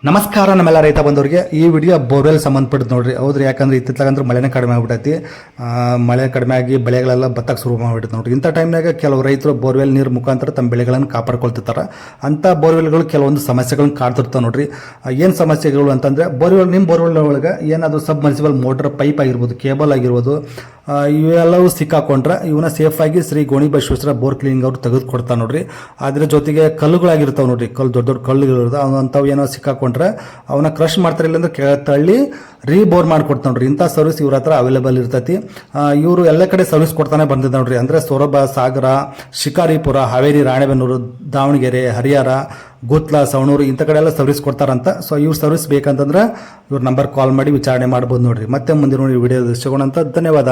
ನಮಸ್ಕಾರ ನಮ್ಮೆಲ್ಲ ರೈತ ಬಂದವರಿಗೆ ಈ ವಿಡಿಯೋ ಬೋರ್ವೆಲ್ ಸಂಬಂಧಪಟ್ಟು ನೋಡ್ರಿ. ಹೌದ್ರಿ, ಯಾಕಂದ್ರೆ ಇತ್ತಿತ್ತಲಾಗಂದ್ರೆ ಮಳೆನೇ ಕಡಿಮೆ ಆಗ್ಬಿಟ್ಟೈತಿ. ಮಳೆ ಕಡಿಮೆ ಆಗಿ ಬೆಳೆಗಳೆಲ್ಲ ಬತ್ತಕ್ಕೆ ಶುರು ಮಾಡಿಬಿಟ್ಟು ನೋಡ್ರಿ. ಇಂಥ ಟೈಮ್ನಾಗ ಕೆಲವು ರೈತರು ಬೋರ್ವೆಲ್ ನೀರು ಮುಖಾಂತರ ತಮ್ಮ ಬೆಳೆಗಳನ್ನು ಕಾಪಾಡ್ಕೊಳ್ತಿರ್ತಾರೆ. ಅಂಥ ಬೋರ್ವೆಲ್ಗಳು ಕೆಲವೊಂದು ಸಮಸ್ಯೆಗಳನ್ನ ಕಾಡ್ತಿರ್ತಾವೆ ನೋಡ್ರಿ. ಏನು ಸಮಸ್ಯೆಗಳು ಅಂತಂದರೆ, ನಿಮ್ಮ ಬೋರ್ವೆಲ್ ಒಳಗೆ ಏನಾದರೂ ಸಬ್ಮರ್ಸಿಬಲ್ ಮೋಟ್ರ್ ಪೈಪ್ ಆಗಿರ್ಬೋದು, ಕೇಬಲ್ ಆಗಿರ್ಬೋದು, ಇವೆಲ್ಲವೂ ಸಿಕ್ಕಾಕೊಂಡ್ರೆ ಇವನ್ನ ಸೇಫಾಗಿ ಶ್ರೀ ಗೋಣಿ ಬಸವೇಶ್ವರ ಬೋರ್ ಕ್ಲೀನಿಂಗ್ ಅವ್ರು ತೆಗೆದುಕೊಡ್ತಾರೆ ನೋಡ್ರಿ. ಅದ್ರ ಜೊತೆಗೆ ಕಲ್ಲುಗಳಾಗಿರ್ತಾವೆ ನೋಡ್ರಿ, ದೊಡ್ಡ ದೊಡ್ಡ ಕಲ್ಲುಗಳಿರ್ತಾವೆ. ಅಂಥವು ಏನೋ ಸಿಕ್ಕಾಕೊಂಡ್ರೆ ಅವನ್ನ ಕ್ರಶ್ ಮಾಡ್ತಾರೆ, ಇಲ್ಲಾಂದ್ರೆ ತಳ್ಳಿ ರೀಬೋರ್ ಮಾಡಿಕೊಡ್ತಾನೆ ನೋಡ್ರಿ. ಇಂಥ ಸರ್ವಿಸ್ ಇವ್ರ ಹತ್ರ ಅವೈಲೇಬಲ್ ಇರ್ತೈತಿ. ಇವರು ಎಲ್ಲ ಕಡೆ ಸರ್ವಿಸ್ ಕೊಡ್ತಾನೆ ಬಂದಿದ್ದ ನೋಡ್ರಿ. ಅಂದರೆ ಸೊರಬ, ಸಾಗರ, ಶಿಕಾರಿಪುರ, ಹಾವೇರಿ, ರಾಣೆಬೆನ್ನೂರು, ದಾವಣಗೆರೆ, ಹರಿಹರ, ಗುತ್ಲ, ಸವಣೂರು ಇಂಥ ಕಡೆ ಎಲ್ಲ ಸರ್ವಿಸ್ ಕೊಡ್ತಾರಂತ. ಸೊ ಇವ್ರ ಸರ್ವಿಸ್ ಬೇಕಂತಂದ್ರೆ ಇವ್ರ ನಂಬರ್ ಕಾಲ್ ಮಾಡಿ ವಿಚಾರಣೆ ಮಾಡ್ಬೋದು ನೋಡ್ರಿ. ಮತ್ತೆ ಮುಂದಿನ ವಿಡಿಯೋ ಸಿಗೋಣ ಅಂತ. ಧನ್ಯವಾದ.